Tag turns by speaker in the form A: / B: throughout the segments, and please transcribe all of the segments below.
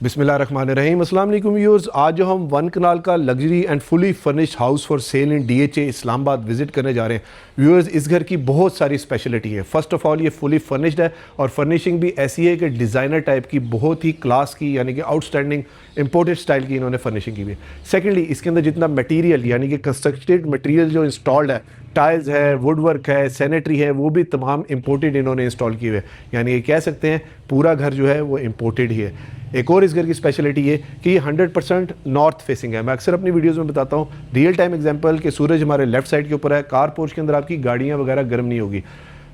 A: बिस्मिल्लाहिर्रहमानिर्रहीम। अस्सलाम वालेकुम व्यूअर्स। आज जो हम वन कनाल का luxury and fully furnished house for sale in DHA Islamabad visit करने जा रहे हैं। व्यूअर्स, इस घर की बहुत सारी स्पेशलिटी है। फर्स्ट ऑफ ऑल ये फुली फर्निश्ड है और फर्निशिंग भी ऐसी है कि डिज़ाइनर टाइप की, बहुत ही क्लास की, यानी कि आउटस्टैंडिंग इंपोर्टेड स्टाइल की इन्होंने फर्निशिंग की हुई है। सेकेंडली, इसके अंदर जितना मटीरियल यानी कि कंस्ट्रक्टेड मटीरियल जो इंस्टॉल्ड है, टाइल्स है, वुड वर्क है, सैनिटरी है, वो भी तमाम इंपोर्टेड इन्होंने इंस्टॉल किए हुए। यानी ये कह सकते हैं पूरा घर जो है वो इंपोर्टेड ही है। एक और इस घर की स्पेशलिटी ये कि ये 100% नॉर्थ फेसिंग है। मैं अक्सर अपनी वीडियोस में बताता हूँ रियल टाइम एग्जांपल कि सूरज हमारे लेफ्ट साइड के ऊपर है, कार पोर्च के अंदर आपकी गाड़ियाँ वगैरह गर्म नहीं होगी।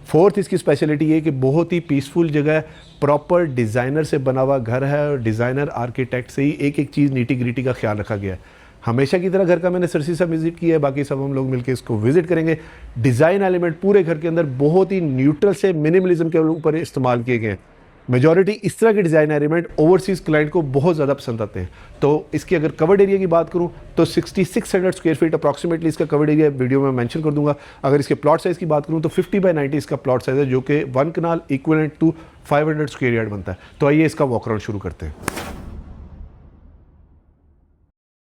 A: फोर्थ इसकी स्पेशलिटी ये कि बहुत ही पीसफुल जगह है, प्रॉपर डिज़ाइनर से बना हुआ घर है और डिज़ाइनर आर्किटेक्ट से ही एक एक चीज़ नीटी ग्रीटी का ख्याल रखा गया है। हमेशा की तरह घर का मैंने सरसी सा विजिट किया है, बाकी सब हम लोग मिलकर इसको विजिट करेंगे। डिज़ाइन एलिमेंट पूरे घर के अंदर बहुत ही न्यूट्रल से मिनिमलिज्म के ऊपर इस्तेमाल किए गए हैं। मेजॉरिटी इस तरह के डिज़ाइन एलिमेंट ओवरसीज़ क्लाइंट को बहुत ज़्यादा पसंद आते हैं। तो इसकी अगर कवर्ड एरिया की बात करूं तो 6600 स्क्वायर फीट अप्रॉक्सीमेटली इसका कवर्ड एरिया वीडियो में मेंशन कर दूंगा। अगर इसके प्लॉट साइज़ की बात करूं तो 50/90 इसका प्लॉट साइज़ है, जो कि 1 कनाल इक्विवेलेंट टू 500 स्क्वायर यार्ड बनता है। तो आइए इसका वॉक अराउंड शुरू करते हैं।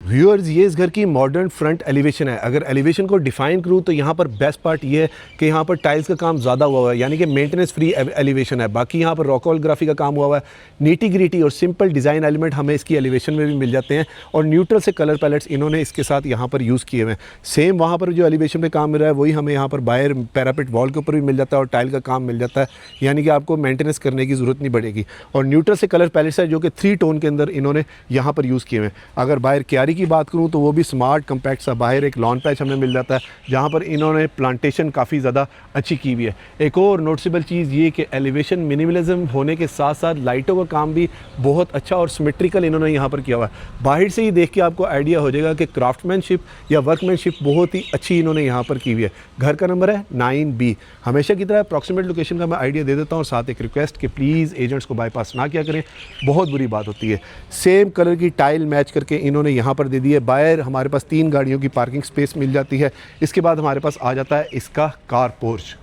A: व्यूअर्स, ये इस घर की मॉडर्न फ्रंट एलिवेशन है। अगर एलिवेशन को डिफाइन करूँ तो यहाँ पर बेस्ट पार्ट ये है कि यहाँ पर टाइल्स का काम ज़्यादा हुआ है, यानी कि मेंटेनेंस फ्री एलिवेशन है। बाकी यहाँ पर रॉक ग्राफी का काम हुआ है। नीटी ग्रीटी और सिंपल डिज़ाइन एलिमेंट हमें इसकी एलिवेशन में भी मिल जाते हैं और न्यूट्रल से कलर पैलेट्स इन्होंने इसके साथ यहाँ पर यूज़ किए हुए हैं। सेम वहाँ पर जो एलिवेशन में काम मिल रहा है वही हमें यहाँ पर बाहर पैरापेट वॉल के ऊपर भी मिल जाता है और टाइल का काम मिल जाता है, यानी कि आपको मेंटेनेंस करने की ज़रूरत नहीं पड़ेगी। और न्यूट्रल से कलर पैलेट्स है जो कि 3 टोन के अंदर इन्होंने यहाँ पर यूज़ किए हुए हैं। अगर बाहर क्यारी की बात करूँ तो वो भी स्मार्ट कम्पैक्ट सा बाहर एक लॉन पैच हमें मिल जाता है, जहाँ पर इन्होंने प्लांटेशन काफ़ी ज़्यादा अच्छी की हुई है। एक और नोटिसेबल चीज़ ये कि एलिवेशन मिनिमलिज्म होने के साथ साथ लाइटों का काम भी बहुत अच्छा और सिमेट्रिकल इन्होंने यहाँ पर किया हुआ है। बाहर से ही देख के आपको आइडिया हो जाएगा कि क्राफ्टमैनशिप या वर्कमैनशिप बहुत ही अच्छी इन्होंने यहाँ पर की हुई है। घर का नंबर है 9B। हमेशा की तरह अप्रॉक्सीमेट लोकेशन का मैं आइडिया दे देता हूँ, साथ एक रिक्वेस्ट कि प्लीज़ एजेंट्स को बाईपास ना किया करें, बहुत बुरी बात होती है। सेम कलर की टाइल मैच करके इन्होंने यहाँ पर दे दी है। बाहर हमारे पास 3 गाड़ियों की पार्किंग स्पेस मिल जाती है। इसके बाद हमारे पास आ जाता है इसका कार पोर्च।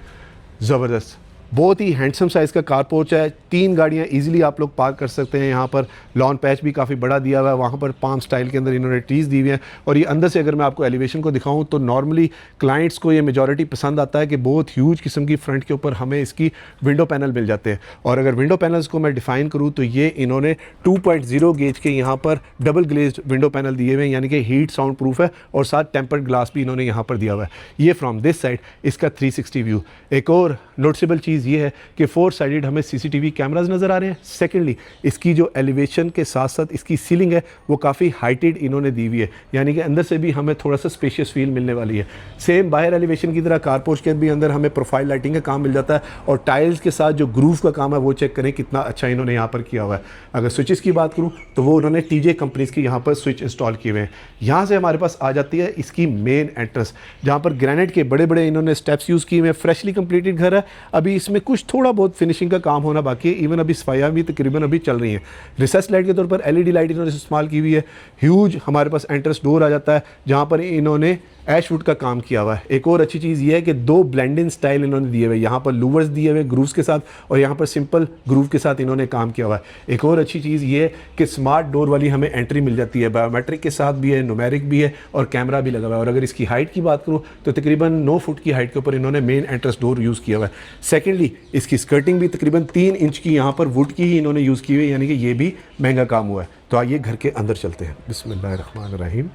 A: ज़बरदस्त, बहुत ही हैंडसम साइज़ का कार पोर्च है। 3 गाड़ियाँ इजीली आप लोग पार्क कर सकते हैं। यहाँ पर लॉन पैच भी काफ़ी बड़ा दिया हुआ है, वहाँ पर पाम स्टाइल के अंदर इन्होंने ट्रीज़ दी हुई हैं। और ये अंदर से अगर मैं आपको एलिवेशन को दिखाऊं तो नॉर्मली क्लाइंट्स को ये मेजॉरिटी पसंद आता है कि बहुत ह्यूज किस्म की फ्रंट के ऊपर हमें इसकी विंडो पैनल मिल जाते हैं। और अगर विंडो पैनल्स को मैं डिफ़ाइन करूँ तो ये इन्होंने 2.0 गेज के यहाँ पर डबल ग्लेज्ड विंडो पैनल दिए हुए हैं, यानी कि हीट साउंड प्रूफ है और साथ टेम्पर्ड ग्लास भी इन्होंने यहाँ पर दिया हुआ है। ये फ्रॉम दिस साइड इसका 360 व्यू। एक और नोटिसेबल चीज़ ये है कि 4 साइडेड हमें CCTV कैमराज नज़र आ रहे हैं। सेकेंडली, इसकी जो एलिवेशन के साथ साथ इसकी सीलिंग है वो काफ़ी हाइटेड इन्होंने दी हुई है, यानी कि अंदर से भी हमें थोड़ा सा स्पेशियस फील मिलने वाली है। सेम बाहर एलिवेशन की तरह कारपोर्च के भी अंदर हमें प्रोफाइल लाइटिंग का काम मिल जाता है और टाइल्स के साथ जो ग्रूव का काम है वो चेक करें कितना अच्छा इन्होंने यहाँ पर किया हुआ है। अगर स्विचेस की बात करूँ तो वो उन्होंने TJ कंपनीज़ के यहाँ पर स्विच इंस्टॉल किए हुए हैं। यहाँ से हमारे पास आ जाती है इसकी मेन एंट्रेंस, जहाँ पर ग्रेनाइट के बड़े बड़े इन्होंने स्टेप्स यूज़ किए हुए हैं। फ्रेशली कंप्लीटेड घर है, अभी इसमें कुछ थोड़ा बहुत फिनिशिंग का काम होना बाकी है। इवन अभी सफाइयाँ भी तकरीबन अभी चल रही हैं। रिसेस लाइट के तौर पर LED लाइट इन्होंने इस्तेमाल की हुई है। ह्यूज हमारे पास एंट्रेंस डोर आ जाता है, जहाँ पर इन्होंने ऐशवुड का काम किया हुआ है। एक और अच्छी चीज़ ये है कि 2 ब्लेंडिंग स्टाइल इन्होंने दिए हुए, यहाँ पर लूवर्स दिए हुए ग्रूव्स के साथ और यहाँ पर सिंपल ग्रूव के साथ इन्होंने काम किया हुआ है। एक और अच्छी चीज़ ये है कि स्मार्ट डोर वाली हमें एंट्री मिल जाती है, बायोमेट्रिक के साथ भी है, न्यूमेरिक भी है और कैमरा भी लगा हुआ है। और अगर इसकी हाइट की बात करूँ तो तकरीबन 9 फुट की हाइट के ऊपर इन्होंने मेन एंट्रेंस डोर यूज़ किया हुआ है। सेकेंडली, इसकी स्कर्टिंग भी तकरीबन 3 इंच की यहाँ पर वुड की ही इन्होंने यूज़ की हुई है, यानी कि ये भी महंगा काम हुआ है। तो आइए घर के अंदर चलते हैं। बिस्मिल्लाहिर्रहमानिर्रहीम।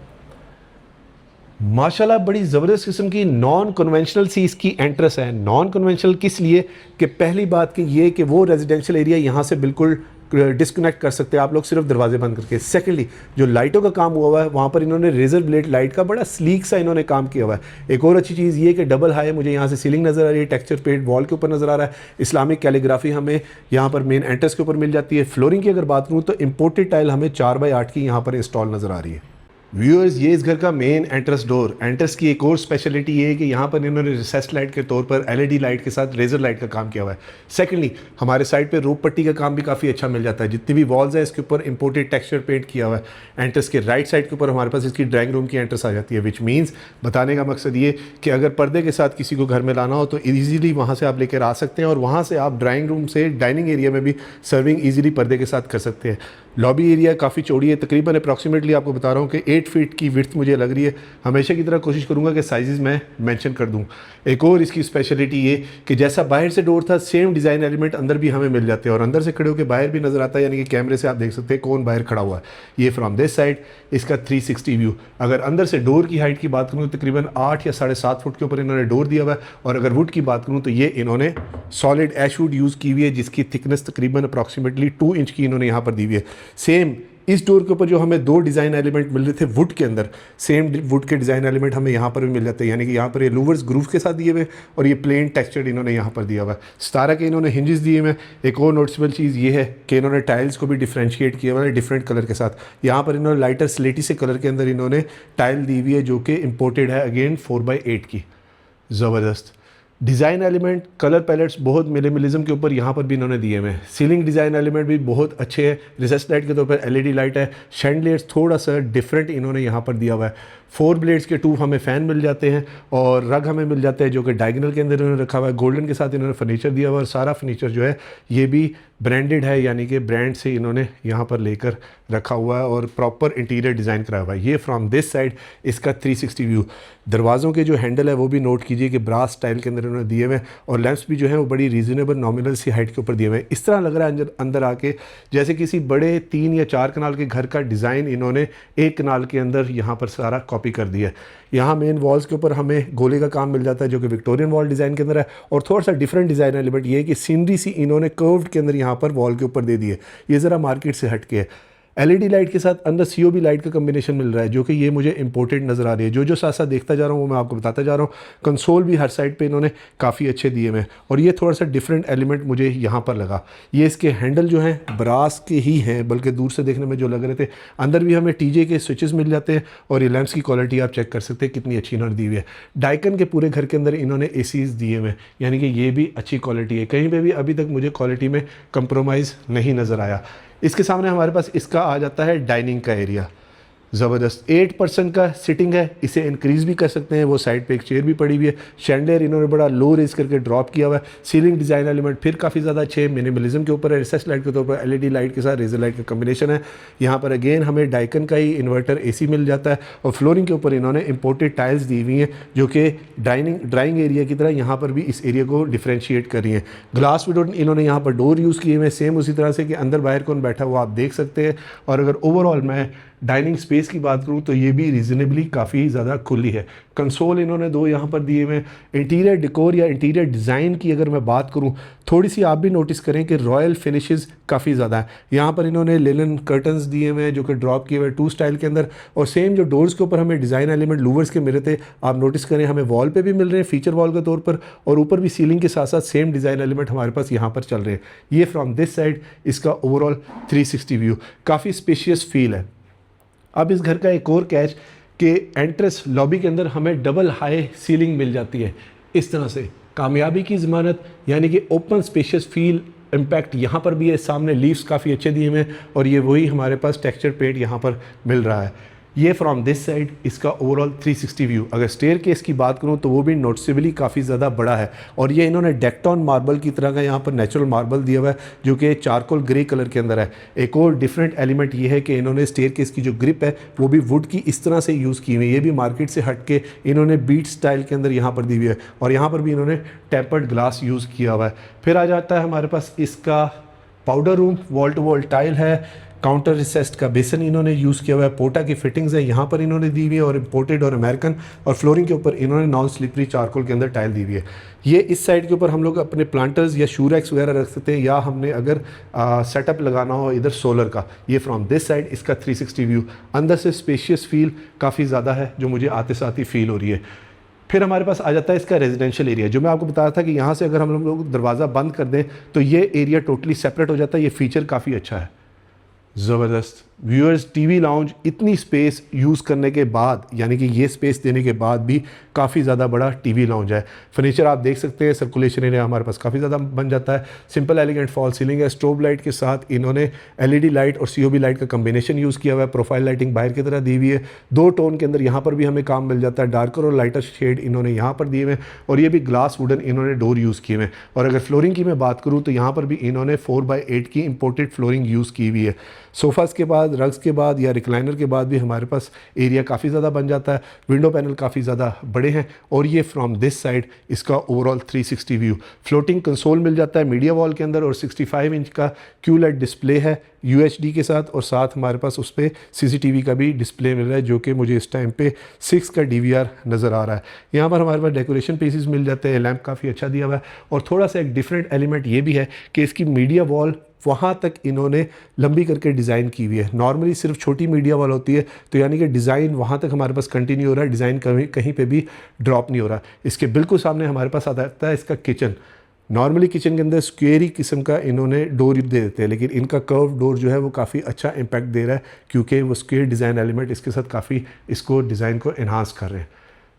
A: माशाल्लाह, बड़ी ज़बरदस्त किस्म की नॉन कन्वेंशनल सी इसकी एंट्रेंस है। नॉन कन्वेंशनल किस लिए कि पहली बात कि ये कि वो रेजिडेंशियल एरिया यहाँ से बिल्कुल डिस्कनेक्ट कर सकते हैं आप लोग सिर्फ दरवाजे बंद करके। सेकेंडली, जो लाइटों का काम हुआ है वहाँ पर इन्होंने रेजर ब्लेड लाइट का बड़ा स्लीक सा इन्होंने काम किया हुआ है। एक और अच्छी चीज़ ये कि डबल हाई मुझे यहाँ से सीलिंग नज़र आ रही है, टेक्सचर पेंट वॉल के ऊपर नज़र आ रहा है, इस्लामिक कैलीग्राफी हमें यहाँ पर मेन एंट्रेंस के ऊपर मिल जाती है। फ्लोरिंग की अगर बात करूँ तो इम्पोर्टेड टाइल हमें 4x8 की यहाँ पर इंस्टॉल नज़र आ रही है। व्यूअर्स, ये इस घर का मेन एंट्रेंस डोर। एंट्रेंस की एक और स्पेशलिटी ये है कि यहाँ पर इन्होंने रिसेस लाइट के तौर पर LED लाइट के साथ रेजर लाइट का काम किया हुआ है। सेकेंडली, हमारे साइड पे रोप पट्टी का काम भी काफ़ी अच्छा मिल जाता है। जितनी भी वॉल्स है इसके ऊपर इंपोर्टेड टेक्सचर पेंट किया हुआ है। एंट्रेंस के राइट साइड के ऊपर हमारे पास इसकी ड्राइंग रूम की एंट्रेंस आ जाती है, विच मीन्स बताने का मकसद ये कि अगर पर्दे के साथ किसी को घर में लाना हो तो ईजिली वहाँ से आप लेकर आ सकते हैं और वहाँ से आप ड्राइंग रूम से डाइनिंग एरिया में भी सर्विंग ईजिली पर्दे के साथ कर सकते हैं। लॉबी एरिया काफ़ी चौड़ी है, तकरीबन अप्रॉक्सीमेटली आपको बता रहा हूँ कि 8 फीट की विड्थ मुझे लग रही है। हमेशा की तरह कोशिश करूँगा कि साइज़ मैं मेंशन कर दूँ। एक और इसकी स्पेशलिटी ये कि जैसा बाहर से डोर था सेम डिज़ाइन एलिमेंट अंदर भी हमें मिल जाते हैं और अंदर से खड़े होकर बाहर भी नज़र आता है, यानी कि कैमरे से आप देख सकते हैं कौन बाहर खड़ा हुआ है। ये फ्रॉम दिस साइड इसका 360 व्यू। अगर अंदर से डोर की हाइट की बात करूँ तो तकरीबन 8 या 7.5 फुट के ऊपर इन्होंने डोर दिया हुआ है। और अगर वुड की बात करूँ तो ये इन्होंने सॉलिड ऐश वुड यूज़ की हुई है, जिसकी थिकनेस तकरीबन अप्रॉक्सीमेटली 2 इंच की इन्होंने यहाँ पर दी हुई है। सेम इस डोर के ऊपर जो हमें 2 डिज़ाइन एलिमेंट मिल रहे थे वुड के अंदर, सेम वुड के डिज़ाइन एलिमेंट हमें यहाँ पर भी मिल जाते हैं, यानी कि यहाँ पर ये लूवर्स ग्रूव के साथ दिए हुए और ये प्लेन टेक्सचर इन्होंने यहाँ पर दिया हुआ है। स्टारा के इन्होंने हिंजेस दिए हुए। एक और नोटिसेबल चीज़ ये है कि इन्होंने टाइल्स को भी डिफ्रेंशिएट किया हुआ है डिफरेंट कलर के साथ। यहाँ पर इन्होंने लाइटर स्लेटी से कलर के अंदर इन्होंने टाइल दी हुई है जो कि इम्पोर्टेड है, अगेन 4x8 की। ज़बरदस्त डिज़ाइन एलिमेंट, कलर पैलेट्स बहुत मिनिमलिज्म के ऊपर यहाँ पर भी इन्होंने दिए हुए हैं। सीलिंग डिज़ाइन एलिमेंट भी बहुत अच्छे हैं। रिसेस लाइट के तौर पर एलईडी लाइट है। शैंडलियर्स थोड़ा सा डिफरेंट इन्होंने यहाँ पर दिया हुआ है। 4 ब्लेड्स के 2 हमें फ़ैन मिल जाते हैं और रग हमें मिल जाता है जो कि डायगोनल के अंदर इन्होंने रखा हुआ है। गोल्डन के साथ इन्होंने फर्नीचर दिया हुआ है और सारा फर्नीचर जो है ये भी ब्रांडेड है, यानी कि ब्रांड से इन्होंने यहाँ पर लेकर रखा हुआ है और प्रॉपर इंटीरियर डिज़ाइन कराया हुआ है। ये फ्रॉम दिस साइड इसका 360 व्यू। दरवाज़ों के जो हैंडल है वो भी नोट कीजिए कि ब्रास स्टाइल के अंदर इन्होंने दिए हुए हैं और लैंप्स भी जो है वो बड़ी रीज़नेबल नॉमिनल सी हाइट के ऊपर दिए हुए हैं। इस तरह लग रहा है अंदर आके जैसे किसी बड़े 3 या 4 कनाल के घर का डिज़ाइन इन्होंने 1 कनाल के अंदर यहाँ पर सारा कॉपी कर दिया है। यहाँ मेन वॉल्स के ऊपर हमें गोले का काम मिल जाता है जो कि विक्टोरियन वॉल डिज़ाइन के अंदर है और थोड़ा सा डिफरेंट डिज़ाइन एलिमेंट ये है कि सीनरी सी इन्होंने कर्व्ड के अंदर यहाँ पर वॉल के ऊपर दे दी है। ये ज़रा मार्केट से हट के है। एलईडी लाइट के साथ अंदर सीओबी लाइट का कम्बिनेशन मिल रहा है जो कि ये मुझे इंपॉर्टेंट नज़र आ रही है। जो साथ साथ देखता जा रहा हूँ वो मैं आपको बताता जा रहा हूँ। कंसोल भी हर साइड पे इन्होंने काफ़ी अच्छे दिए हुए हैं और ये थोड़ा सा डिफरेंट एलिमेंट मुझे यहाँ पर लगा। ये इसके हैंडल जो हैं ब्रास के ही हैं, बल्कि दूर से देखने में जो लग रहे थे। अंदर भी हमें टीजे के स्विचेस मिल जाते हैं और ये लैंप्स की क्वालिटी आप चेक कर सकते हैं कितनी अच्छी इन्होंने दी हुई है। डाइकन के पूरे घर के अंदर इन्होंने एसीज दिए हुए हैं, यानी कि ये भी अच्छी क्वालिटी है। कहीं पर भी अभी तक मुझे क्वालिटी में कंप्रोमाइज़ नहीं नज़र आया। इसके सामने हमारे पास इसका आ जाता है डाइनिंग का एरिया। ज़बरदस्त 8% का सिटिंग है, इसे इंक्रीज़ भी कर सकते हैं। वो साइड पे एक चेयर भी पड़ी हुई है। शैंडलियर इन्होंने बड़ा लो रेज करके ड्रॉप किया हुआ है। सीलिंग डिज़ाइन एलिमेंट फिर काफ़ी ज़्यादा अच्छे मिनिमलिज्म के ऊपर है। रिसेस लाइट के तौर पर एलईडी लाइट के साथ रेजर लाइट का कम्बिनेशन है। यहाँ पर अगेन हमें डाइकन का ही इन्वर्टर एसी मिल जाता है और फ्लोरिंग के ऊपर इन्होंने इंपोर्टेड टाइल्स दी हुई हैं जो कि ड्राइंग एरिया की तरह यहाँ पर भी इस एरिया को डिफ्रेंशिएट कर रही हैं। ग्लास विंडो इन्होंने यहाँ पर डोर यूज़ किए हुए, सेम उसी तरह से कि अंदर बाहर कौन बैठा हुआ आप देख सकते हैं। और अगर ओवरऑल मैं डाइनिंग स्पेस की बात करूँ तो ये भी रीज़नेबली काफ़ी ज़्यादा खुली है। कंसोल इन्होंने 2 यहाँ पर दिए हुए हैं। इंटीरियर डेकोर या इंटीरियर डिज़ाइन की अगर मैं बात करूँ थोड़ी सी आप भी नोटिस करें कि रॉयल फिनिशेस काफ़ी ज़्यादा है। यहाँ पर इन्होंने लिनन कर्टन्स दिए हुए हैं जो कि ड्रॉप किए हुए 2 स्टाइल के अंदर और सेम जो डोर्स के ऊपर हमें डिज़ाइन एलिमेंट लूवर्स के मिले थे आप नोटिस करें हमें वॉल पे भी मिल रहे हैं फीचर वॉल के तौर पर और ऊपर भी सीलिंग के साथ साथ सेम डिज़ाइन एलिमेंट हमारे पास यहाँ पर चल रहे हैं। ये फ्रॉम दिस साइड इसका ओवरऑल 360 व्यू। काफ़ी स्पेशियस फील है। अब इस घर का एक और कैच कि एंट्रेंस लॉबी के अंदर हमें डबल हाई सीलिंग मिल जाती है। इस तरह से कामयाबी की ज़मानत, यानी कि ओपन स्पेशियस फील इम्पैक्ट यहाँ पर भी है। सामने लीव्स काफ़ी अच्छे दिए हुए हैं और ये वही हमारे पास टेक्सचर पेंट यहाँ पर मिल रहा है। ये फ्रॉम दिस साइड इसका ओवरऑल 360 व्यू। अगर स्टेयर केस की बात करूँ तो वो भी नोटिसेबली काफ़ी ज़्यादा बड़ा है और ये इन्होंने डेक्टॉन मार्बल की तरह का यहाँ पर नेचुरल मार्बल दिया हुआ है जो कि चारकोल ग्रे कलर के अंदर है। एक और डिफरेंट एलिमेंट ये है कि इन्होंने स्टेयर केस की जो ग्रिप है वो भी वुड की इस तरह से यूज़ की हुई है। ये भी मार्केट से हट के इन्होंने बीट स्टाइल के अंदर यहाँ पर दी हुई है और यहाँ पर भी इन्होंने टेम्पर्ड ग्लास यूज़ किया हुआ है। फिर आ जाता है हमारे पास इसका powder room. Wall to wall tile है। काउंटर रिसेस्ड का बेसन इन्होंने यूज़ किया हुआ है। पोटा की फिटिंग्स है यहाँ पर इन्होंने दी हुई है और इम्पोर्टेड और अमेरिकन। और फ्लोरिंग के ऊपर इन्होंने नॉन स्लिपरी चारकोल के अंदर टाइल दी हुई है। ये इस साइड के ऊपर हम लोग अपने प्लांटर्स या शू रैक्स वगैरह रख सकते हैं या हमने अगर सेटअप लगाना हो इधर सोलर का। ये फ्रॉम दिस साइड इसका 360 व्यू। अंदर से स्पेशियस फील काफ़ी ज़्यादा है जो मुझे आते साथ ही फील हो रही है। फिर हमारे पास आ जाता है इसका रेजिडेंशियल एरिया। जो मैं आपको बताया था कि यहाँ से अगर हम लोग दरवाज़ा बंद कर दें तो ये एरिया टोटली सेपरेट हो जाता है। ये फीचर काफ़ी अच्छा है। ज़बरदस्त व्यूअर्स, टीवी लाउंज इतनी स्पेस यूज़ करने के बाद, यानी कि ये स्पेस देने के बाद भी काफ़ी ज़्यादा बड़ा टीवी लाउंज है। फर्नीचर आप देख सकते हैं, सर्कुलेशन एरिया हमारे पास काफ़ी ज़्यादा बन जाता है। सिंपल एलिगेंट फॉल सीलिंग है। स्ट्रोब लाइट के साथ इन्होंने एलईडी लाइट और सीओबी लाइट का कम्बिनेशन यूज़ किया हुआ है। प्रोफाइल लाइटिंग बाहर की तरह दी हुई है। 2 टोन के अंदर यहाँ पर भी हमें काम मिल जाता है। डार्कर और लाइटर शेड इन्होंने यहाँ पर दिए हुए हैं और ये भी ग्लास वुडन इन्होंने डोर यूज़ किए हुए हैं। और अगर फ्लोरिंग की मैं बात करूँ तो यहाँ पर भी इन्होंने 4x8 की इंपोर्टेड फ्लोरिंग यूज़ की हुई है। सोफ़ाज़ के बाद, रग्स के बाद या रिक्लाइनर के बाद भी हमारे पास एरिया काफ़ी ज़्यादा बन जाता है। विंडो पैनल काफ़ी ज़्यादा बड़े हैं और ये फ्रॉम दिस साइड इसका ओवरऑल 360 व्यू। फ्लोटिंग कंसोल मिल जाता है मीडिया वॉल के अंदर और 65 इंच का QLED डिस्प्ले है UHD के साथ, और साथ हमारे पास उस पर CCTV का भी डिस्प्ले मिल रहा है जो कि मुझे इस टाइम पे 6 का DVR नज़र आ रहा है। यहाँ पर हमारे पास डेकोरेशन पीसेस मिल जाते हैं, लैंप काफ़ी अच्छा दिया हुआ है, और थोड़ा सा एक डिफरेंट एलिमेंट ये भी है कि इसकी मीडिया वॉल वहाँ तक इन्होंने लंबी करके डिज़ाइन की हुई है। नॉर्मली सिर्फ छोटी मीडिया वॉल होती है, तो यानी कि डिज़ाइन वहाँ तक हमारे पास कंटिन्यू हो रहा है, डिज़ाइन कहीं पे भी ड्रॉप नहीं हो रहा। इसके बिल्कुल सामने हमारे पास आता है इसका किचन। नॉर्मली किचन के अंदर स्क्वेयरी किस्म का इन्होंने डोर दे देते हैं, लेकिन इनका कर्व डोर जो है वो काफ़ी अच्छा इम्पैक्ट दे रहा है, क्योंकि वो स्क्वेयर डिज़ाइन एलिमेंट इसके साथ काफ़ी इसको डिज़ाइन को इन्हांस कर रहे हैं।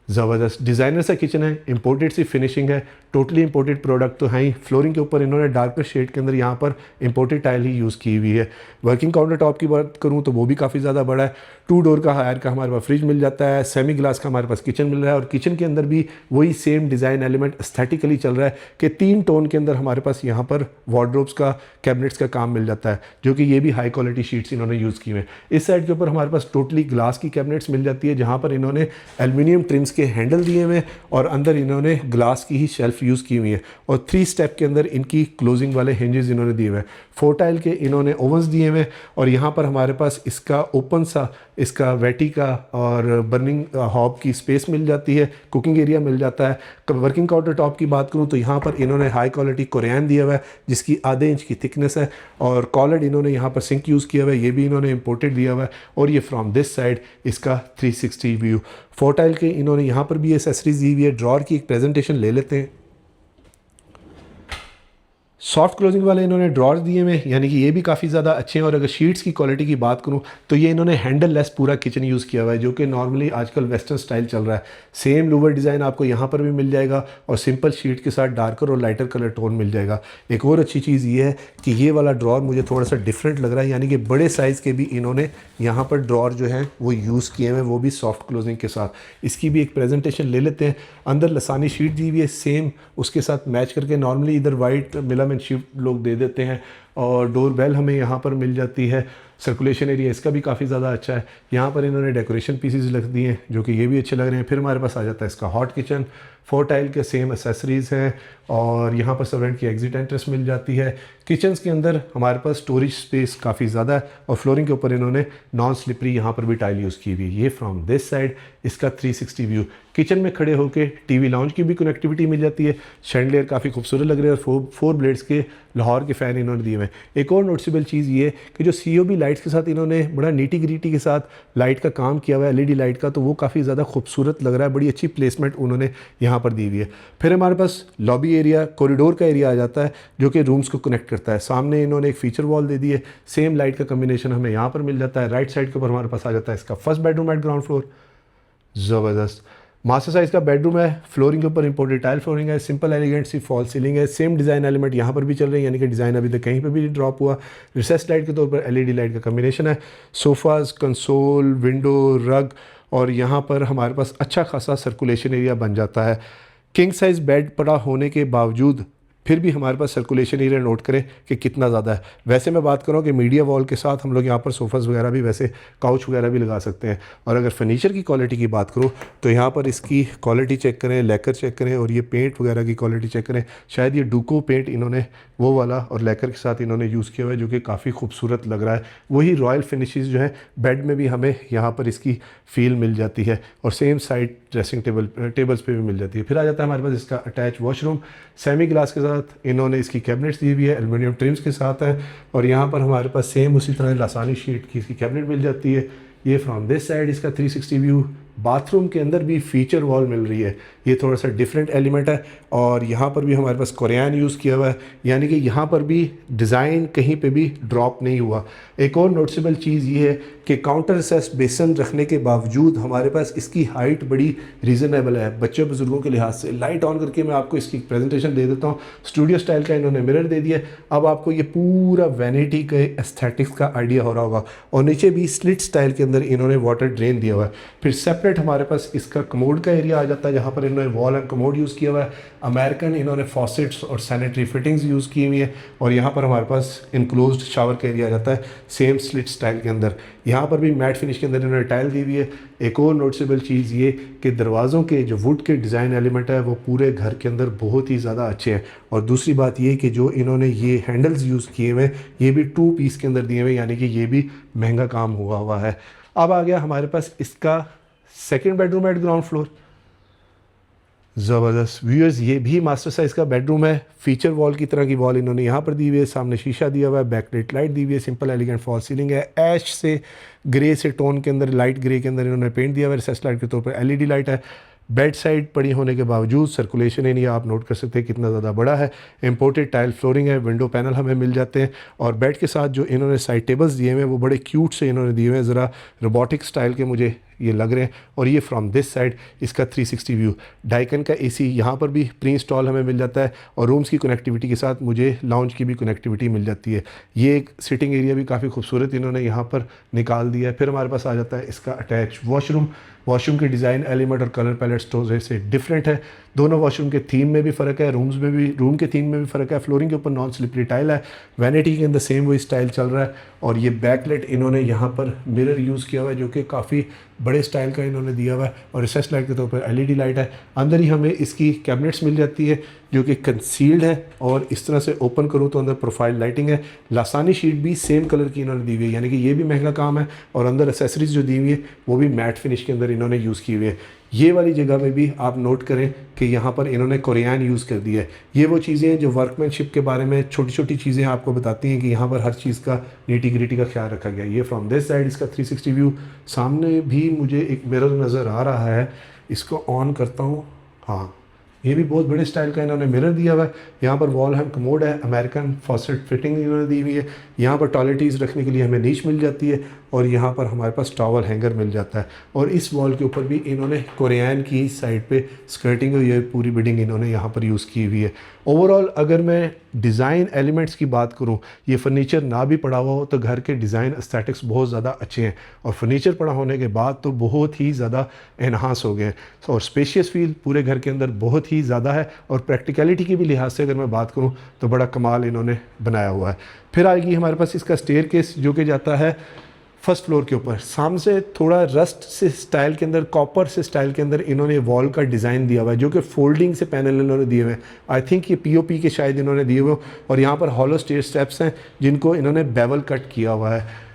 A: ज़बरदस्त डिज़ाइनर सा किचन है, इंपोर्टेड सी फिनिशिंग है, टोटली इंपोर्टेड प्रोडक्ट तो है ही। फ्लोरिंग के ऊपर इन्होंने डार्कर शेड के अंदर यहाँ पर इंपोर्टेड टाइल ही यूज़ की हुई है। वर्किंग काउंटर टॉप की बात करूँ तो वो भी काफ़ी ज़्यादा बड़ा है। 2 डोर का हायर का हमारे पास फ्रिज मिल जाता है, सेमी ग्लास का हमारे पास किचन मिल रहा है, और किचन के अंदर भी वही सेम डिज़ाइन एलिमेंट एस्थेटिकली चल रहा है कि 3 टोन के अंदर हमारे पास यहाँ पर वार्डरोब्स का, कैबिनेट्स का काम मिल जाता है, जो कि ये भी हाई क्वालिटी शीट्स इन्होंने यूज़ की हुए हैं। इस साइड के ऊपर हमारे पास टोटली ग्लास की कैबिनेट्स मिल जाती है, जहाँ पर इन्होंने एल्युमिनियम ट्रिम्स के हैंडल दिए हुए और अंदर इन्होंने ग्लास की ही शेल्फ यूज़ की हुई है, और 3 स्टेप के अंदर इनकी क्लोजिंग वाले हिंजेस इन्होंने दिए हुए हैं। 4 टाइल के इन्होंने ओवंस दिए हुए हैं, और यहाँ पर हमारे पास इसका ओपन सा इसका वेटी का और बर्निंग हॉब की स्पेस मिल जाती है, कुकिंग एरिया मिल जाता है। वर्किंग काउंटर टॉप की बात करूँ तो यहाँ पर इन्होंने हाई क्वालिटी कोरियन दिया हुआ है, जिसकी आधे इंच की थिकनेस है, और कॉलर्ड इन्होंने यहाँ पर सिंक यूज़ किया हुआ है, ये भी इन्होंने इंपोर्टेड दिया हुआ है। और ये फ्रॉम दिस साइड इसका 360 व्यू। 4 टाइल के इन्होंने यहाँ पर भी एसेसरीज दी हुई है। ड्रॉर की एक प्रेजेंटेशन ले लेते हैं। सॉफ्ट क्लोजिंग वाले इन्होंने ड्रॉर्स दिए हुए, यानी कि ये भी काफ़ी ज़्यादा अच्छे हैं। और अगर शीट्स की क्वालिटी की बात करूँ तो ये इन्होंने हैंडल लेस पूरा किचन यूज़ किया हुआ है, जो कि नॉर्मली आजकल वेस्टर्न स्टाइल चल रहा है। सेम लूवर डिज़ाइन आपको यहाँ पर भी मिल जाएगा, और सिंपल शीट के साथ डार्कर और लाइटर कलर टोन मिल जाएगा। एक और अच्छी चीज़ ये है कि ये वाला ड्रॉर मुझे थोड़ा सा डिफरेंट लग रहा है, यानी कि बड़े साइज़ के भी इन्होंने यहाँ पर ड्रॉर जो है वो यूज़ किए हुए, वो भी सॉफ्ट क्लोजिंग के साथ। इसकी भी एक प्रेजेंटेशन ले लेते हैं। अंदर लसानी शीट दी हुई है सेम, उसके साथ मैच करके नॉर्मली इधर वाइट मिलामेंट शीट लोग दे देते हैं, और डोर बेल हमें यहाँ पर मिल जाती है। सर्कुलेशन एरिया इसका भी काफ़ी ज़्यादा अच्छा है। यहाँ पर इन्होंने डेकोरेशन पीसेस रख दिए हैं, जो कि ये भी अच्छे लग रहे हैं। फिर हमारे पास आ जाता है इसका हॉट किचन। 4 टाइल के सेम एसेसरीज़ हैं, और यहाँ पर सर्वेंट की एग्जिट एंट्रेंस मिल जाती है। किचन्स के अंदर हमारे पास स्टोरेज स्पेस काफ़ी ज़्यादा है, और फ्लोरिंग के ऊपर इन्होंने नॉन स्लिपरी यहाँ पर भी टाइल यूज़ की हुई है। ये फ्रॉम दिस साइड इसका 360 व्यू। किचन में खड़े होकर टीवी लाउंज की भी कनेक्टिविटी मिल जाती है। शैंडलियर काफ़ी खूबसूरत लग रहे हैं, और 4 ब्लेड्स के लाहौर के फ़ैन इन्होंने दिए हुए हैं। एक और नोटिसेबल चीज़ ये कि जो COB लाइट्स के साथ इन्होंने बड़ा नीटी ग्रीटी के साथ लाइट का काम किया हुआ है, LED लाइट का, तो वो काफ़ी ज़्यादा खूबसूरत लग रहा है। बड़ी अच्छी प्लेसमेंट उन्होंने यहाँ पर दी हुई है। फिर हमारे पास लॉबी एरिया, कॉरिडोर का एरिया आ जाता है, जो कि रूम्स को कनेक्ट करता है। सामने इन्होंने एक फीचर वॉल दे दी है, सेम लाइट का कम्बिनेशन हमें यहाँ पर मिल जाता है। राइट साइड के ऊपर हमारे पास आ जाता है इसका first bedroom eight ground floor. ज़बरदस्त मास्टर साइज़ का बेडरूम है। फ्लोरिंग के ऊपर इंपोर्टेड टाइल फ्लोरिंग है, सिंपल एलिगेंट सी फॉल सीलिंग है। सेम डिज़ाइन एलिमेंट यहाँ पर भी चल रहे हैं, यानी कि डिज़ाइन अभी तक कहीं पर भी ड्रॉप हुआ। रिसेस लाइट के तौर पर LED लाइट का कम्बिनेशन है। सोफ़ाज़, कंसोल, विंडो, रग, और यहाँ पर हमारे पास अच्छा खासा सर्कुलेशन एरिया बन जाता है। किंग साइज़ बेड पड़ा होने के बावजूद फिर भी हमारे पास सर्कुलेशन एरिया नोट करें कि कितना ज़्यादा है। वैसे मैं बात करूँ कि मीडिया वॉल के साथ हम लोग यहाँ पर सोफ़ाज़ वगैरह भी, वैसे काउच वगैरह भी लगा सकते हैं। और अगर फर्नीचर की क्वालिटी की बात करूँ तो यहाँ पर इसकी क्वालिटी चेक करें, लैकर चेक करें, और ये पेंट वगैरह की क्वालिटी चेक करें। शायद ये डुको पेंट इन्होंने वो वाला और लैकर के साथ इन्होंने यूज़ किया हुआ है, जो कि काफ़ी खूबसूरत लग रहा है। वही रॉयल फिनिशेस जो है बेड में भी हमें यहाँ पर इसकी फील मिल जाती है, और सेम साइड ड्रेसिंग टेबल्स पे भी मिल जाती है। फिर आ जाता है हमारे पास इसका अटैच वॉशरूम। सेमी ग्लास के साथ इन्होंने इसकी कैबिनेट्स दी हुई है, एल्युमिनियम ट्रिम्स के साथ है, और यहाँ पर हमारे पास सेम उसी तरह लासानी शीट की इसकी कैबिनेट मिल जाती है। ये फ्रॉम दिस साइड इसका 360 व्यू। बाथरूम के अंदर भी फीचर वॉल मिल रही है, ये थोड़ा सा डिफरेंट एलिमेंट है, और यहाँ पर भी हमारे पास कोरियन यूज़ किया हुआ है, यानी कि यहाँ पर भी डिज़ाइन कहीं पे भी ड्रॉप नहीं हुआ। एक और नोटिसेबल चीज़ ये है कि काउंटर रिसेस बेसन रखने के बावजूद हमारे पास इसकी हाइट बड़ी रीज़नेबल है बच्चों बुजुर्गों के लिहाज से। लाइट ऑन करके मैं आपको इसकी प्रेजेंटेशन दे देता हूँ। स्टूडियो स्टाइल का इन्होंने मिरर दे दिया। अब आपको ये पूरा वैनिटी के एस्थेटिक्स का आइडिया हो रहा होगा, और नीचे भी स्लिट स्टाइल के अंदर इन्होंने वाटर ड्रेन दिया हुआ है। फिर सेपरेट सेपरेट हमारे पास इसका कमोड का एरिया आ जाता है, जहाँ पर इन्होंने वॉल एंड कमोड यूज़ किया हुआ है। अमेरिकन इन्होंने फॉसेट्स और सैनिटरी फिटिंग्स यूज़ की हुई है। और यहाँ पर हमारे पास इनक्लोज्ड शावर का एरिया आ जाता है सेम स्लिट स्टाइल के अंदर। यहाँ पर भी मैट फिनिश के अंदर इन्होंने टाइल दी हुई है। एक और नोटिसेबल चीज़ ये कि दरवाज़ों के जो वुड के डिज़ाइन एलिमेंट है वो पूरे घर के अंदर बहुत ही ज़्यादा अच्छे हैं। और दूसरी बात ये कि जो इन्होंने ये हैंडल्स यूज़ किए हुए हैं ये भी 2 पीस के अंदर दिए हुए हैं, यानी कि ये भी महंगा काम हुआ है। अब आ गया हमारे पास इसका second bedroom eight ground floor. ज़बरदस्त व्यूअर्स, ये भी मास्टर साइज़ का बेडरूम है। फीचर वॉल की तरह की वॉल इन्होंने यहाँ पर दी हुई है, सामने शीशा दिया हुआ है, बैकलाइट लाइट दी हुई है, सिंपल एलिगेंट फॉल सीलिंग है। ऐश से ग्रे से टोन के अंदर, लाइट ग्रे के अंदर इन्होंने पेंट दिया हुआ है। रिसेस लाइट के तौर पर एलईडी लाइट है। बेड साइड पड़ी होने के बावजूद सर्कुलेशन एरिया आप नोट कर सकते हैं कितना ज़्यादा बड़ा है। इंपोर्टेड टाइल फ्लोरिंग है, विंडो पैनल हमें मिल जाते हैं। और बेड के साथ जो इन्होंने साइड टेबल्स दिए हुए हैं वो बड़े क्यूट से इन्होंने दिए हुए हैं, ज़रा रोबोटिक स्टाइल के मुझे ये लग रहे हैं। और ये फ्रॉम दिस साइड इसका 360 व्यू। डाइकन का एसी यहाँ पर भी प्री इंस्टॉल हमें मिल जाता है। और रूम्स की कनेक्टिविटी के साथ मुझे लाउंज की भी कनेक्टिविटी मिल जाती है। ये एक सिटिंग एरिया भी काफ़ी खूबसूरत इन्होंने यहाँ पर निकाल दिया है। फिर हमारे पास आ जाता है इसका अटैच वॉशरूम। वॉशरूम के डिज़ाइन एलिमेंट और कलर पैलेट स्टोर से डिफरेंट है। दोनों वॉशरूम के थीम में भी फ़र्क है, रूम्स में भी, रूम के थीम में भी फ़र्क है। फ्लोरिंग के ऊपर नॉन स्लिपरी टाइल है, वैनिटी के अंदर सेम वही स्टाइल चल रहा है। और ये बैकलाइट इन्होंने यहाँ पर मिरर यूज़ किया हुआ है जो कि काफ़ी बड़े स्टाइल का इन्होंने दिया हुआ है। और रिसेस लाइट के तौर पर एलईडी लाइट है। अंदर ही हमें इसकी कैबिनेट्स मिल जाती है जो कि कंसील्ड है। और इस तरह से ओपन करूँ तो अंदर प्रोफाइल लाइटिंग है। लासानी शीट भी सेम कलर की इन्होंने दी हुई है, यानी कि ये भी महंगा काम है। और अंदर एसेसरीज जो दी हुई है वो भी मैट फिनिश के अंदर इन्होंने यूज़ की हुई है। ये वाली जगह में भी आप नोट करें कि यहाँ पर इन्होंने कोरियन यूज़ कर दिया है। ये वो चीज़ें हैं जो वर्कमैनशिप के बारे में छोटी छोटी चीज़ें आपको बताती हैं कि यहाँ पर हर चीज़ का नीटी ग्रिटी का ख्याल रखा गया। ये फ्रॉम दिस साइड इसका 360 व्यू। सामने भी मुझे एक मिरर नज़र आ रहा है, इसको ऑन करता हूँ। हाँ, ये भी बहुत बड़े स्टाइल का इन्होंने मिरर दिया हुआ है। यहाँ पर वॉल हैंग कमोड है, अमेरिकन फॉसेट फिटिंग इन्होंने दी हुई है। यहाँ पर टॉयलेटीज़ रखने के लिए हमें नीच मिल जाती है। और यहाँ पर हमारे पास टॉवल हैंगर मिल जाता है। और इस वॉल के ऊपर भी इन्होंने कोरियन की साइड पे स्कर्टिंग और ये पूरी बिल्डिंग इन्होंने यहाँ पर यूज़ की हुई है। ओवरऑल अगर मैं डिज़ाइन एलिमेंट्स की बात करूँ, ये फर्नीचर ना भी पड़ा हुआ हो तो घर के डिज़ाइन एस्थेटिक्स बहुत ज़्यादा अच्छे हैं। और फर्नीचर पड़ा होने के बाद तो बहुत ही ज़्यादा एनहांस हो गए हैं। और स्पेशियस फील पूरे घर के अंदर बहुत ही ज़्यादा है। और प्रैक्टिकलिटी के भी लिहाज से अगर मैं बात करूँ तो बड़ा कमाल इन्होंने बनाया हुआ है। फिर आएगी हमारे पास इसका स्टेयरकेस जो कि जाता है फर्स्ट फ्लोर के ऊपर। सामने से थोड़ा रस्ट से स्टाइल के अंदर, कॉपर से स्टाइल के अंदर इन्होंने वॉल का डिज़ाइन दिया हुआ है जो कि फोल्डिंग से पैनल इन्होंने दिए हुए हैं। आई थिंक ये पीओपी के शायद इन्होंने दिए हुए। और यहाँ पर हॉलो स्टेयर स्टेप्स हैं जिनको इन्होंने बेवल कट किया हुआ है।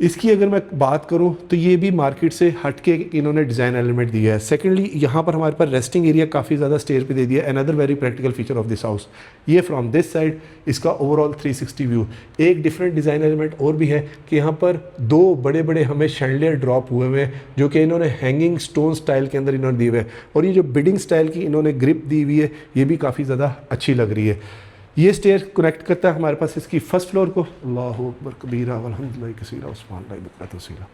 A: इसकी अगर मैं बात करूं तो ये भी मार्केट से हट के इन्होंने डिज़ाइन एलिमेंट दिया है। सेकेंडली यहाँ पर हमारे पास रेस्टिंग एरिया काफ़ी ज़्यादा स्टेयर पे दे दिया है। Another very practical feature of this house. ये फ्रॉम दिस साइड इसका ओवरऑल 360 व्यू। एक डिफरेंट डिज़ाइन एलिमेंट और भी है कि यहाँ पर 2 बड़े बड़े हमें शैंडलियर ड्रॉप हुए हुए हैं जो कि इन्होंने हैंगिंग स्टोन स्टाइल के अंदर इन्होंने दिए हुए हैं। और ये जो बिडिंग स्टाइल की इन्होंने ग्रिप दी हुई है ये भी काफ़ी ज़्यादा अच्छी लग रही है। ये स्टेयर कनेक्ट करता है हमारे पास इसकी फर्स्ट फ्लोर को। अल्लाहु अकबर कबीरा वल्हम्दुलिल्लाहि कसीरा सुब्हानल्लाहि बुकरतन वअसीला।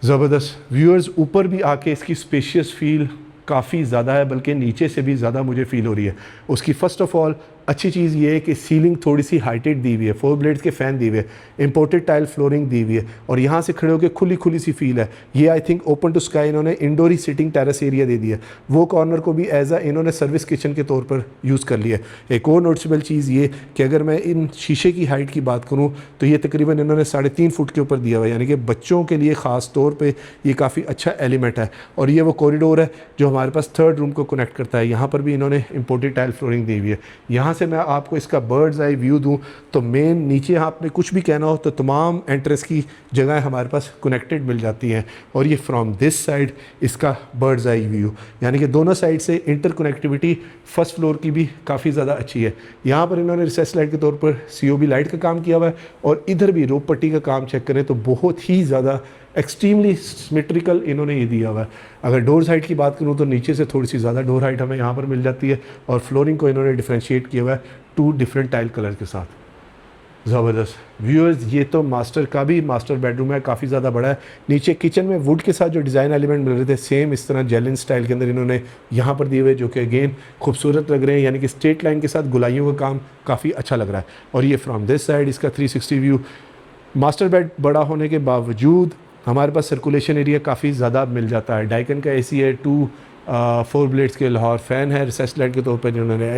A: ज़बरदस्त व्यूअर्स, ऊपर भी आके इसकी स्पेशियस फील काफ़ी ज़्यादा है, बल्कि नीचे से भी ज़्यादा मुझे फील हो रही है। उसकी फ़र्स्ट ऑफ ऑल अच्छी चीज़ ये है कि सीलिंग थोड़ी सी हाइटेड दी हुई है, 4 ब्लेड्स के फ़ैन दिए हुए, इंपोर्टेड टाइल फ्लोरिंग दी हुई है। और यहाँ से खड़े होकर खुली खुली सी फील है। ये I think open to sky इन्होंने इंडोर ही सिटिंग टेरेस एरिया दे दिया। वो कॉर्नर को भी एज इन्होंने सर्विस किचन के तौर पर यूज़ कर लिया। एक और नोटिसेबल चीज़ ये कि अगर मैं इन शीशे की हाइट की बात करूँ तो ये तकरीबन इन्होंने 3.5 फुट के ऊपर दिया हुआ है, यानी कि बच्चों के लिए ख़ास तौर पर ये काफ़ी अच्छा एलिमेंट है। और ये वो कॉरिडोर है जो हमारे पास 3rd रूम को कनेक्ट करता है। यहाँ पर भी इन्होंने इंपोर्टेड टाइल फ्लोरिंग दी हुई है। यहाँ से मैं आपको इसका बर्ड्स आई व्यू दूं तो मेन नीचे आपने कुछ भी कहना हो तो तमाम एंट्रेंस की जगह हमारे पास कनेक्टेड मिल जाती हैं। और ये फ्रॉम दिस साइड इसका बर्ड्स आई व्यू, यानी कि दोनों साइड से इंटर कनेक्टिविटी फर्स्ट फ्लोर की भी काफ़ी ज़्यादा अच्छी है। यहाँ पर इन्होंने रिसेस लाइट के तौर पर COB लाइट का काम किया हुआ है। और इधर भी रोप पट्टी का काम चेक करें तो बहुत ही ज़्यादा एक्सट्रीमली सिमेट्रिकल इन्होंने ये दिया हुआ है। अगर डोर हाइट की बात करूँ तो नीचे से थोड़ी सी ज़्यादा डोर हाइट हमें यहाँ पर मिल जाती है। और फ्लोरिंग को इन्होंने डिफ्रेंशिएट किया हुआ है 2 डिफरेंट टाइल कलर के साथ। ज़बरदस्त व्यूअर्स, ये तो मास्टर का भी मास्टर बेडरूम है, काफ़ी ज़्यादा बड़ा है। नीचे किचन में वुड के साथ जो डिज़ाइन एलिमेंट मिल रहे थे सेम इस तरह जेलिन स्टाइल के अंदर इन्होंने यहाँ पर दिए हुए, जो कि अगेन खूबसूरत लग रहे हैं, यानी कि स्ट्रेट लाइन के साथ गुलाइयों का काम काफ़ी अच्छा लग रहा है। और ये फ्रॉम दिस साइड इसका 360 व्यू। मास्टर बेड बड़ा होने के बावजूद हमारे पास सर्कुलेशन एरिया काफ़ी ज़्यादा मिल जाता है। डाइकन का एसी है, 4 ब्लेड्स के लाहौर फ़ैन है, रिसेस लाइट के तौर पर इन्होंने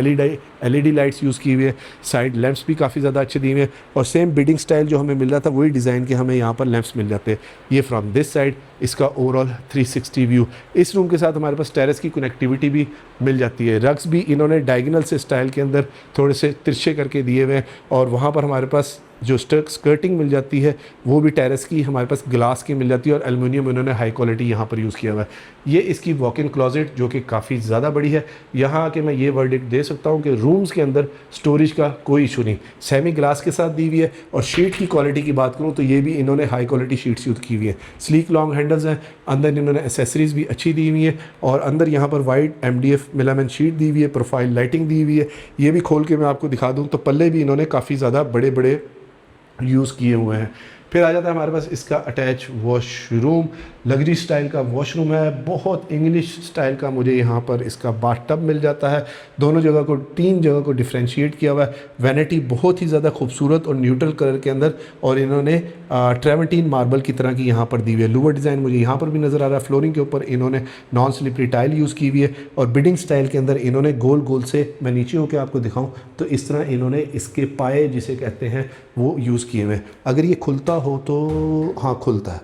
A: एलईडी लाइट्स यूज़ की हुई है। साइड लैंप्स भी काफ़ी ज़्यादा अच्छे दिए हुए हैं और सेम बिडिंग स्टाइल जो हमें मिल रहा था वही डिज़ाइन के हमें यहाँ पर लैंप्स मिल जाते हैं। ये फ्रॉम दिस साइड इसका ओवरऑल 360 व्यू। इस रूम के साथ हमारे पास टेरेस की कनेक्टिविटी भी मिल जाती है। रग्स भी इन्होंने डायगोनल से स्टाइल के अंदर थोड़े से तिरछे करके दिए हुए हैं और वहाँ पर हमारे पास जो स्कर्टिंग मिल जाती है वो भी टेरेस की हमारे पास ग्लास की मिल जाती है और एल्युमिनियम इन्होंने हाई क्वालिटी यहाँ पर यूज़ किया हुआ है। ये इसकी वॉक इन क्लोजेट जो कि काफ़ी ज़्यादा बड़ी है। यहाँ आके मैं ये वर्डिक्ट दे सकता हूँ कि रूम्स के अंदर स्टोरेज का कोई इशू नहीं, सेमी ग्लास के साथ दी हुई है। और शीट की क्वालिटी की बात करूँ तो ये भी इन्होंने हाई क्वालिटी शीट्स यूज़ की हुई है। स्लीक लॉन्ग हैंडल्स हैं, अंदर इन्होंने एसेसरीज़ भी अच्छी दी हुई है और अंदर यहाँ पर वाइट MDF मेलामिन शीट दी हुई है, प्रोफाइल लाइटिंग दी हुई है। ये भी खोल के मैं आपको दिखा दूँ तो पल्ले भी इन्होंने काफ़ी ज़्यादा बड़े बड़े यूज़ किए हुए हैं। फिर आ जाता है हमारे पास इसका अटैच वॉशरूम, लग्जरी स्टाइल का वॉशरूम है, बहुत इंग्लिश स्टाइल का मुझे यहाँ पर इसका बाथटब मिल जाता है। दोनों जगह को 3 जगह को डिफ्रेंशिएट किया हुआ है। वैनिटी बहुत ही ज़्यादा खूबसूरत और न्यूट्रल कलर के अंदर और इन्होंने ट्रेवेंटीन मार्बल की तरह की यहाँ पर दी हुई है। लूवर डिज़ाइन मुझे यहाँ पर भी नज़र आ रहा है। फ्लोरिंग के ऊपर इन्होंने नॉन स्लिपरी टाइल यूज़ की हुई है और बिडिंग स्टाइल के अंदर इन्होंने गोल गोल से, मैं नीचे होकर आपको दिखाऊँ तो इस तरह इन्होंने इसके पाए जिसे कहते हैं वो यूज़ किए हुए हैं। अगर ये खुलता हो तो हाँ खुलता है,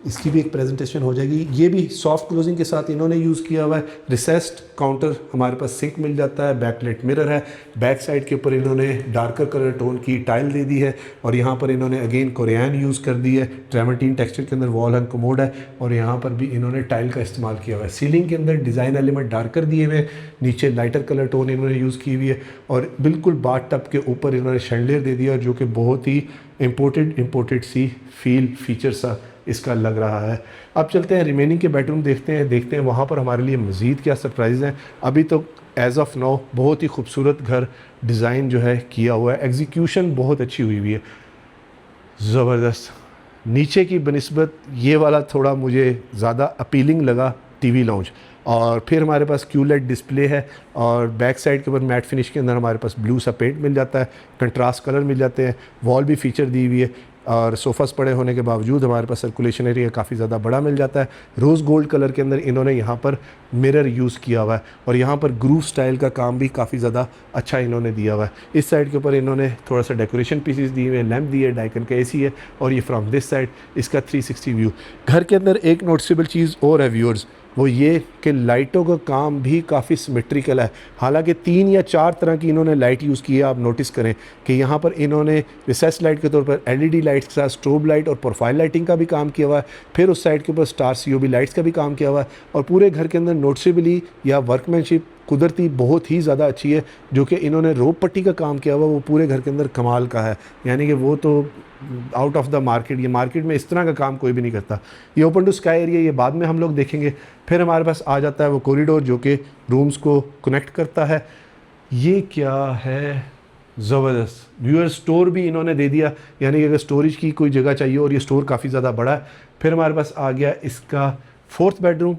A: इसकी भी एक प्रेजेंटेशन हो जाएगी। ये भी सॉफ्ट क्लोजिंग के साथ इन्होंने यूज़ किया हुआ है। रिसेस्ड काउंटर हमारे पास सिंक मिल जाता है, बैकलाइट मिरर है। बैक साइड के ऊपर इन्होंने डार्कर कलर टोन की टाइल दे दी है और यहाँ पर इन्होंने अगेन कोरियन यूज़ कर दी है। ट्रेमेंटीन टेक्सचर के अंदर वॉल एंड कमोड है और यहाँ पर भी इन्होंने टाइल का इस्तेमाल किया हुआ है। सीलिंग के अंदर डिज़ाइन एलिमेंट डार्कर दिए हुए हैं, नीचे लाइटर कलर टोन इन्होंने यूज़ की हुई है और बिल्कुल बाथ टब के ऊपर इन्होंने शैंडलियर दे दिया जो कि बहुत ही इम्पोर्टेड सी फीचर सा इसका लग रहा है। अब चलते हैं रिमेनिंग के बेडरूम देखते हैं वहाँ पर हमारे लिए मज़ीद क्या सरप्राइज़ हैं। अभी तो एज़ ऑफ नाउ बहुत ही खूबसूरत घर डिज़ाइन जो है किया हुआ है, एग्जीक्यूशन बहुत अच्छी हुई हुई है, ज़बरदस्त। नीचे की बनिस्बत ये वाला थोड़ा मुझे ज़्यादा अपीलिंग लगा, टीवी लाउंज। और फिर हमारे पास QLED डिस्प्ले है और बैक साइड के ऊपर मैट फिनिश के अंदर हमारे पास ब्लू सा पेंट मिल जाता है, कंट्रास्ट कलर मिल जाते हैं, वॉल भी फीचर दी हुई है और सोफ़ास पड़े होने के बावजूद हमारे पास सर्कुलेशन एरिया काफ़ी ज़्यादा बड़ा मिल जाता है। रोज़ गोल्ड कलर के अंदर इन्होंने यहाँ पर मिरर यूज़ किया हुआ है और यहाँ पर ग्रूव स्टाइल का काम भी काफ़ी ज़्यादा अच्छा इन्होंने दिया हुआ है। इस साइड के ऊपर इन्होंने थोड़ा सा डेकोरेशन पीसेस दिए हुए हैं, लैंप दिए, डाइकन का AC है और ये फ्रॉम दिस साइड इसका 360 व्यू। घर के अंदर एक नोटिसेबल चीज़ और है व्यूअर्स, वो ये कि लाइटों का काम भी काफ़ी सिमेट्रिकल है। हालांकि 3 या 4 तरह की इन्होंने लाइट यूज़ की है। आप नोटिस करें कि यहाँ पर इन्होंने रिसेस लाइट के तौर पर LED लाइट्स के साथ स्ट्रोब लाइट और प्रोफाइल लाइटिंग का भी काम किया हुआ है। फिर उस साइड के ऊपर स्टार COB लाइट्स का भी काम किया हुआ है और पूरे घर के अंदर नोटिसेबली या वर्कमैनशिप कुदरती बहुत ही ज़्यादा अच्छी है। जो कि इन्होंने रोप पट्टी का काम किया हुआ वो पूरे घर के अंदर कमाल का है, यानी कि वो तो आउट ऑफ द मार्केट। ये मार्केट में इस तरह का काम कोई भी नहीं करता। ये ओपन टू स्काई एरिया ये बाद में हम लोग देखेंगे। फिर हमारे पास आ जाता है वो कॉरिडोर जो कि रूम्स को कनेक्ट करता है। ये क्या है, ज़बरदस्त व्यूअर, स्टोर भी इन्होंने दे दिया, यानी कि अगर स्टोरेज की कोई जगह चाहिए और ये स्टोर काफ़ी ज़्यादा बड़ा है। फिर हमारे पास आ गया इसका 4th बेडरूम,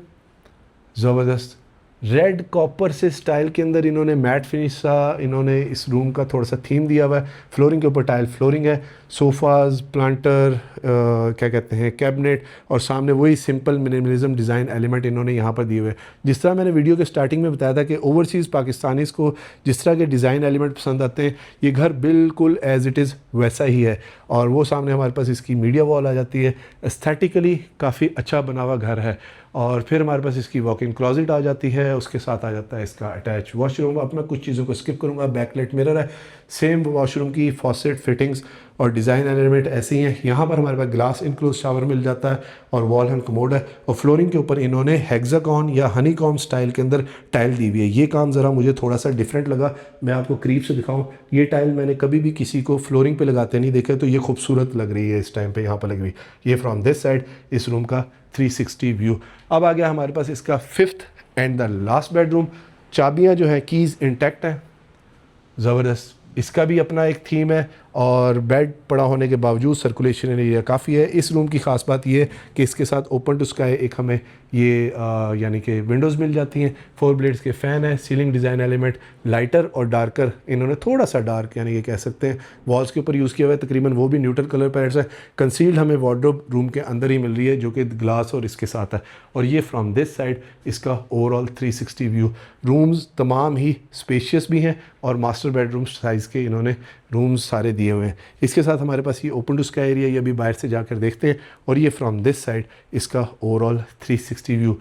A: ज़बरदस्त रेड कॉपर से स्टाइल के अंदर इन्होंने मैट फिनिश सा इन्होंने इस रूम का थोड़ा सा थीम दिया हुआ है। फ्लोरिंग के ऊपर टाइल फ्लोरिंग है, सोफ़ाज़, प्लांटर, क्या कहते हैं, कैबिनेट और सामने वही सिंपल मिनिमलिज्म डिज़ाइन एलिमेंट इन्होंने यहाँ पर दिए हुए हैं। जिस तरह मैंने वीडियो के स्टार्टिंग में बताया था कि ओवरसीज़ पाकिस्तानीज़ को जिस तरह के डिज़ाइन एलिमेंट पसंद आते हैं, ये घर बिल्कुल एज़ इट इज़ वैसा ही है। और वो सामने हमारे पास इसकी मीडिया वॉल आ जाती है। एस्थेटिकली काफ़ी अच्छा बना हुआ घर है। और फिर हमारे पास इसकी वॉक इन क्लोजेट आ जाती है, उसके साथ आ जाता है इसका अटैच वॉशरूम। अब मैं कुछ चीज़ों को स्किप करूँगा। बैकलाइट मिरर है, सेम वॉशरूम की फॉसेट फिटिंग्स और डिज़ाइन एलिमेंट ऐसे ही हैं। यहाँ पर हमारे पास ग्लास इनक्लोज शावर मिल जाता है और वॉल हैंड कमोड है और फ्लोरिंग के ऊपर इन्होंने हेक्सागॉन या हनीकॉम स्टाइल के अंदर टाइल दी हुई है। ये काम ज़रा मुझे थोड़ा सा डिफरेंट लगा, मैं आपको करीब से दिखाऊँ। ये टाइल मैंने कभी भी किसी को फ्लोरिंग पे लगाते नहीं देखे, तो ये खूबसूरत लग रही है इस टाइम पे यहाँ पर लगी हुई। ये फ्रॉम दिस साइड इस रूम का 360 व्यू। अब आ गया हमारे पास इसका 5th and the last bedroom. चाबियाँ जो हैं कीज़ इंटैक्ट हैं, ज़बरदस्त। इसका भी अपना एक थीम है और बेड पड़ा होने के बावजूद सर्कुलेशन एरिया काफ़ी है। इस रूम की ख़ास बात ये है कि इसके साथ ओपन टू स्काई एक हमें ये यानी कि विंडोज़ मिल जाती हैं, 4 ब्लेड्स के फ़ैन है, सीलिंग डिज़ाइन एलिमेंट लाइटर और डार्कर, इन्होंने थोड़ा सा डार्क यानी कि कह सकते हैं वॉल्स के ऊपर यूज़ किया हुआ है, तकरीबन वो भी न्यूट्रल कलर पैलेट्स है। कंसील्ड हमें वार्डरोब रूम के अंदर ही मिल रही है जो कि ग्लास और इसके साथ है। और ये फ्रॉम दिस साइड इसका ओवरऑल 360 व्यू। रूम्स तमाम ही स्पेशियस भी हैं और मास्टर बेडरूम साइज़ के इन्होंने रूम्स सारे दिए हुए हैं। इसके साथ हमारे पास ये ओपन टू स्काई एरिया, ये अभी बाहर से जाकर देखते हैं। और ये फ्रॉम दिस साइड इसका ओवरऑल 360 व्यू।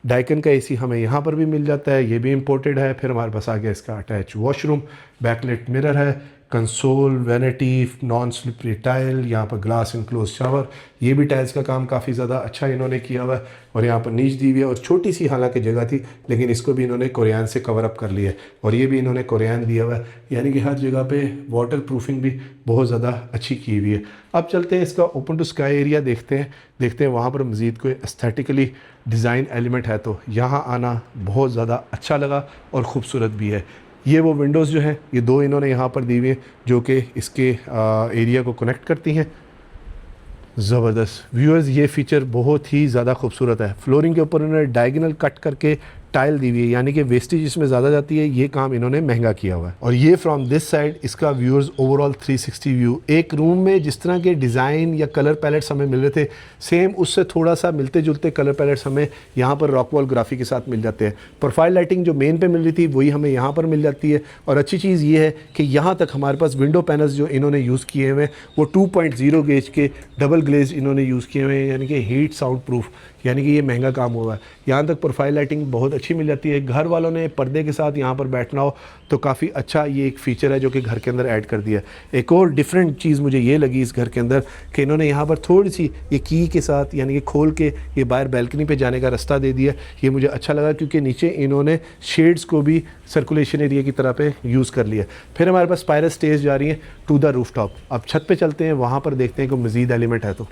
A: डाइकन का एसी हमें यहाँ पर भी मिल जाता है, ये भी इंपोर्टेड है। फिर हमारे पास आ गया इसका अटैच वॉशरूम, बैकलेट मिरर है, console, vanity, non slippery tile, यहाँ पर ग्लास इनक्लोज शावर, ये भी टाइल्स का काम काफ़ी ज़्यादा अच्छा इन्होंने किया हुआ है। और यहाँ पर नीच दी हुई है और छोटी सी हालांकि जगह थी लेकिन इसको भी इन्होंने कोरियान से कवर अप कर लिया है। और ये भी इन्होंने कोरियान दिया हुआ है, यानी कि हर जगह पे वाटर प्रूफिंग भी बहुत ज़्यादा अच्छी की हुई है। अब चलते हैं इसका ओपन टू स्काई एरिया देखते हैं वहाँ पर मज़ीद कोई एस्थेटिकली डिज़ाइन एलिमेंट है तो यहाँ आना बहुत ज़्यादा अच्छा लगा और ख़ूबसूरत भी है। ये वो विंडोज़ जो हैं ये 2 इन्होंने यहाँ पर दी हुई हैं जो कि इसके एरिया को कनेक्ट करती हैं। ज़बरदस्त व्यूअर्स, ये फ़ीचर बहुत ही ज़्यादा खूबसूरत है। फ्लोरिंग के ऊपर इन्होंने डायगोनल कट करके टाइल दी हुई है, यानी कि वेस्टेज इसमें ज़्यादा जाती है, ये काम इन्होंने महंगा किया हुआ है। और ये फ्रॉम दिस साइड इसका व्यूअर्स ओवरऑल 360 व्यू। एक रूम में जिस तरह के डिज़ाइन या कलर पैलेट्स हमें मिल रहे थे, सेम उससे थोड़ा सा मिलते जुलते कलर पैलेट्स हमें यहाँ पर रॉकवॉल ग्राफी के साथ मिल जाते हैं। प्रोफाइल लाइटिंग जो मेन पे मिल रही थी वही हमें यहाँ पर मिल जाती है। और अच्छी चीज़ ये है कि यहाँ तक हमारे पास विंडो पैनल्स जो इन्होंने यूज़ किए हुए हैं वो 2.0 गेज के डबल ग्लेज इन्होंने यूज़ किए हुए हैं, यानी कि हीट साउंड प्रूफ, यानी कि ये महंगा काम हुआ है। यहाँ तक प्रोफाइल लाइटिंग बहुत अच्छी मिल जाती है। घर वालों ने पर्दे के साथ यहाँ पर बैठना हो तो काफ़ी अच्छा ये एक फ़ीचर है जो कि घर के अंदर ऐड कर दिया है। एक और डिफरेंट चीज़ मुझे ये लगी इस घर के अंदर कि इन्होंने यहाँ पर थोड़ी सी ये की के साथ यानी कि खोल के ये बाहर बैल्कनी पे जाने का रास्ता दे दिया। ये मुझे अच्छा लगा क्योंकि नीचे इन्होंने शेड्स को भी सर्कुलेशन एरिया की तरह पे यूज़ कर लिया। फिर हमारे पास स्पाइरल स्टेज जा रही है टू द रूफटॉप। अब छत पे चलते हैं, वहाँ पर देखते हैं कोई मज़ीद एलिमेंट है तो।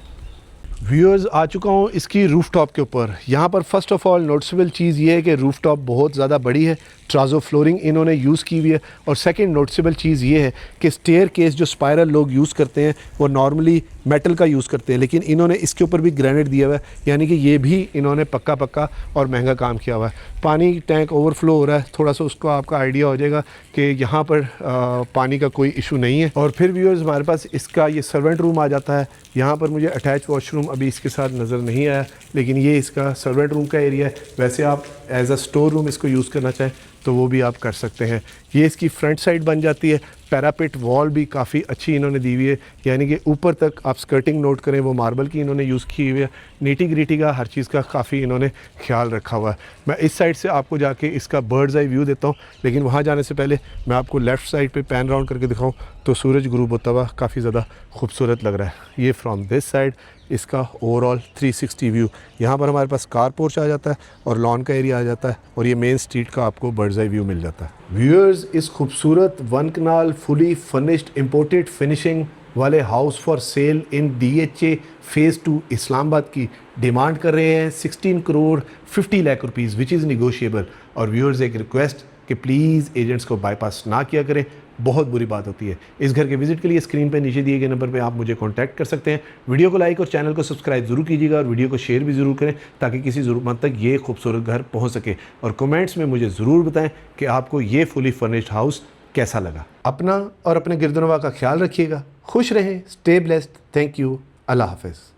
A: व्यूअर्स, आ चुका हूँ इसकी रूफटॉप के ऊपर। यहाँ पर फर्स्ट ऑफ ऑल नोटिसेबल चीज़ ये है कि रूफटॉप बहुत ज़्यादा बड़ी है, ट्राजो फ्लोरिंग इन्होंने यूज़ की हुई है। और सेकंड नोटिसेबल चीज़ ये है कि स्टेयर केस जो स्पाइरल लोग यूज़ करते हैं वो नॉर्मली मेटल का यूज़ करते हैं, लेकिन इन्होंने इसके ऊपर भी ग्रेनाइट दिया हुआ है, यानी कि ये भी इन्होंने पक्का और महंगा काम किया हुआ है। पानी टैंक ओवरफ्लो हो रहा है, थोड़ा सा उसको आपका आइडिया हो जाएगा कि यहाँ पर पानी का कोई इशू नहीं है। और फिर व्यूअर्स, हमारे पास इसका ये सर्वेंट रूम आ जाता है। यहाँ पर मुझे अटैच वॉशरूम अभी इसके साथ नज़र नहीं आया, लेकिन ये इसका सर्वेंट रूम का एरिया है। वैसे आप एज अ स्टोर रूम इसको यूज़ करना चाहें तो वो भी आप कर सकते हैं। ये इसकी फ्रंट साइड बन जाती है। पैरापेट वॉल भी काफ़ी अच्छी इन्होंने दी हुई है, यानी कि ऊपर तक आप स्कर्टिंग नोट करें वो मार्बल की इन्होंने यूज़ की हुई है। नीटी ग्रीटी का हर चीज़ का काफ़ी इन्होंने ख्याल रखा हुआ है। मैं इस साइड से आपको जाके इसका बर्ड्स आई व्यू देता हूँ, लेकिन वहाँ जाने से पहले मैं आपको लेफ़्ट साइड पे पैन राउंड करके दिखाऊँ तो सूरज गुरूब होता हुआ काफ़ी ज़्यादा खूबसूरत लग रहा है। ये फ्रॉम दिस साइड इसका ओवरऑल 360 व्यू। यहाँ पर हमारे पास कार पोर्च आ जाता है और लॉन का एरिया आ जाता है और ये मेन स्ट्रीट का आपको बर्ड्स आई व्यू मिल जाता है। व्यूअर्स, इस खूबसूरत 1 कनाल फुली फर्निश्ड इंपोर्टेड फिनिशिंग वाले house for sale in DHA phase 2 Islamabad की डिमांड कर रहे हैं 16 crore 50 lakh rupees, which is negotiable. और व्यूअर्स, एक रिक्वेस्ट कि प्लीज़ एजेंट्स को बाईपास ना किया करें, बहुत बुरी बात होती है। इस घर के विजिट के लिए स्क्रीन पे नीचे दिए गए नंबर पे आप मुझे कांटेक्ट कर सकते हैं। वीडियो को लाइक और चैनल को सब्सक्राइब जरूर कीजिएगा और वीडियो को शेयर भी ज़रूर करें ताकि किसी ज़रूरतमंद तक ये खूबसूरत घर पहुंच सके। और कमेंट्स में मुझे ज़रूर बताएं कि आपको ये फुली फर्निश्ड हाउस कैसा लगा। अपना और अपने गिरदनवा का ख्याल रखिएगा, खुश रहें, स्टे ब्लेस्ड, थैंक यू, अल्लाह हाफिज़।